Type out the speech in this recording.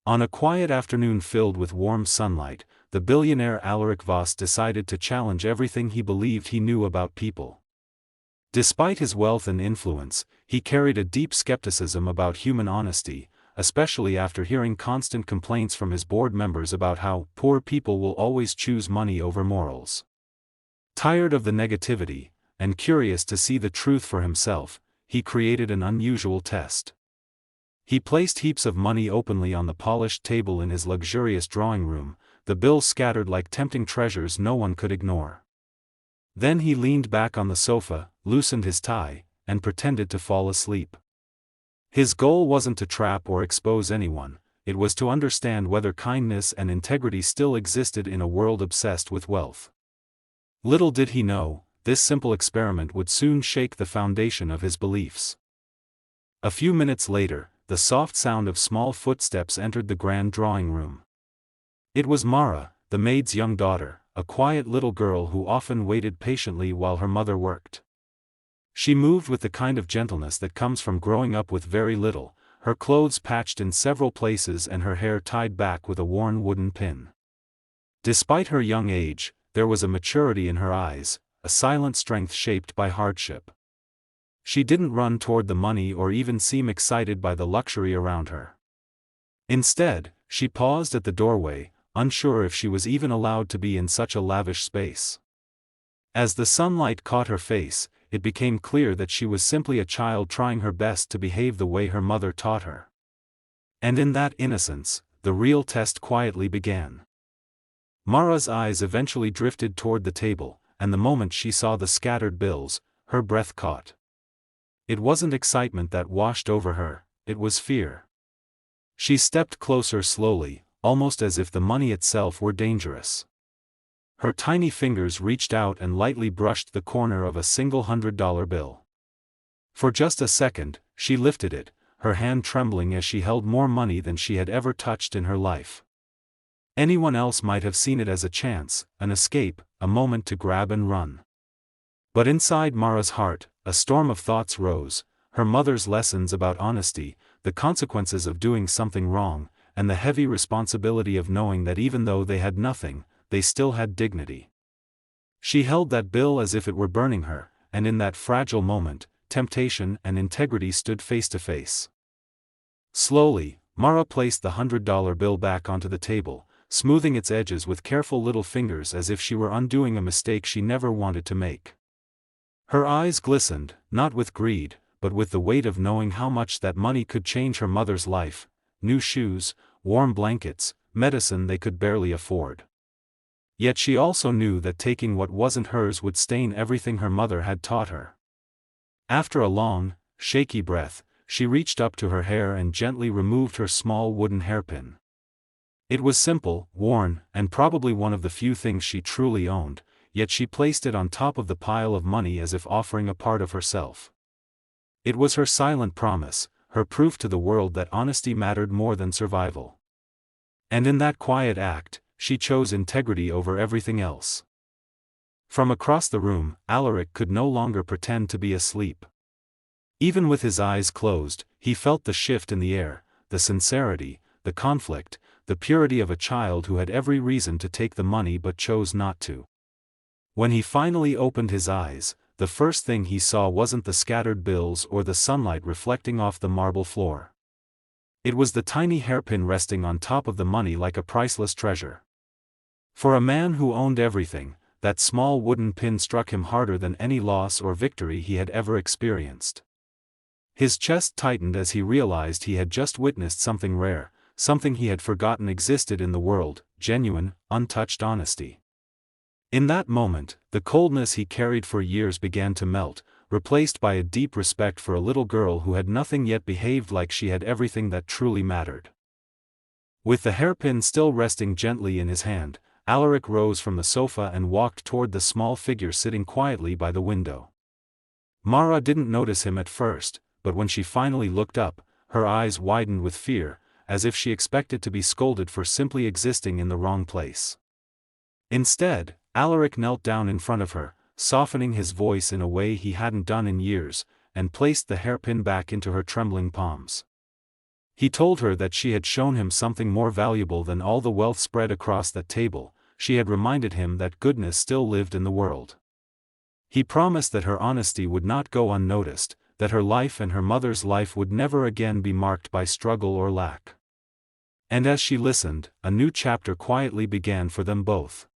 On a quiet afternoon filled with warm sunlight, the billionaire Alaric Voss decided to challenge everything he believed he knew about people. Despite his wealth and influence, he carried a deep skepticism about human honesty, especially after hearing constant complaints from his board members about how poor people will always choose money over morals. Tired of the negativity, and curious to see the truth for himself, he created an unusual test. He placed heaps of money openly on the polished table in his luxurious drawing room, the bills scattered like tempting treasures no one could ignore. Then he leaned back on the sofa, loosened his tie, and pretended to fall asleep. His goal wasn't to trap or expose anyone, it was to understand whether kindness and integrity still existed in a world obsessed with wealth. Little did he know, this simple experiment would soon shake the foundation of his beliefs. A few minutes later, the soft sound of small footsteps entered the grand drawing room. It was Mara, the maid's young daughter, a quiet little girl who often waited patiently while her mother worked. She moved with the kind of gentleness that comes from growing up with very little, her clothes patched in several places and her hair tied back with a worn wooden pin. Despite her young age, there was a maturity in her eyes, a silent strength shaped by hardship. She didn't run toward the money or even seem excited by the luxury around her. Instead, she paused at the doorway, unsure if she was even allowed to be in such a lavish space. As the sunlight caught her face, it became clear that she was simply a child trying her best to behave the way her mother taught her. And in that innocence, the real test quietly began. Mara's eyes eventually drifted toward the table, and the moment she saw the scattered bills, her breath caught. It wasn't excitement that washed over her, it was fear. She stepped closer slowly, almost as if the money itself were dangerous. Her tiny fingers reached out and lightly brushed the corner of a single $100 bill. For just a second, she lifted it, her hand trembling as she held more money than she had ever touched in her life. Anyone else might have seen it as a chance, an escape, a moment to grab and run. But inside Mara's heart, a storm of thoughts rose, her mother's lessons about honesty, the consequences of doing something wrong, and the heavy responsibility of knowing that even though they had nothing, they still had dignity. She held that bill as if it were burning her, and in that fragile moment, temptation and integrity stood face to face. Slowly, Mara placed the $100 bill back onto the table, smoothing its edges with careful little fingers as if she were undoing a mistake she never wanted to make. Her eyes glistened, not with greed, but with the weight of knowing how much that money could change her mother's life: new shoes, warm blankets, medicine they could barely afford. Yet she also knew that taking what wasn't hers would stain everything her mother had taught her. After a long, shaky breath, she reached up to her hair and gently removed her small wooden hairpin. It was simple, worn, and probably one of the few things she truly owned, yet she placed it on top of the pile of money as if offering a part of herself. It was her silent promise, her proof to the world that honesty mattered more than survival. And in that quiet act, she chose integrity over everything else. From across the room, Alaric could no longer pretend to be asleep. Even with his eyes closed, he felt the shift in the air, the sincerity, the conflict, the purity of a child who had every reason to take the money but chose not to. When he finally opened his eyes, the first thing he saw wasn't the scattered bills or the sunlight reflecting off the marble floor. It was the tiny hairpin resting on top of the money like a priceless treasure. For a man who owned everything, that small wooden pin struck him harder than any loss or victory he had ever experienced. His chest tightened as he realized he had just witnessed something rare, something he had forgotten existed in the world: genuine, untouched honesty. In that moment, the coldness he carried for years began to melt, replaced by a deep respect for a little girl who had nothing yet behaved like she had everything that truly mattered. With the hairpin still resting gently in his hand, Alaric rose from the sofa and walked toward the small figure sitting quietly by the window. Mara didn't notice him at first, but when she finally looked up, her eyes widened with fear, as if she expected to be scolded for simply existing in the wrong place. Instead, Alaric knelt down in front of her, softening his voice in a way he hadn't done in years, and placed the hairpin back into her trembling palms. He told her that she had shown him something more valuable than all the wealth spread across that table. She had reminded him that goodness still lived in the world. He promised that her honesty would not go unnoticed, that her life and her mother's life would never again be marked by struggle or lack. And as she listened, a new chapter quietly began for them both.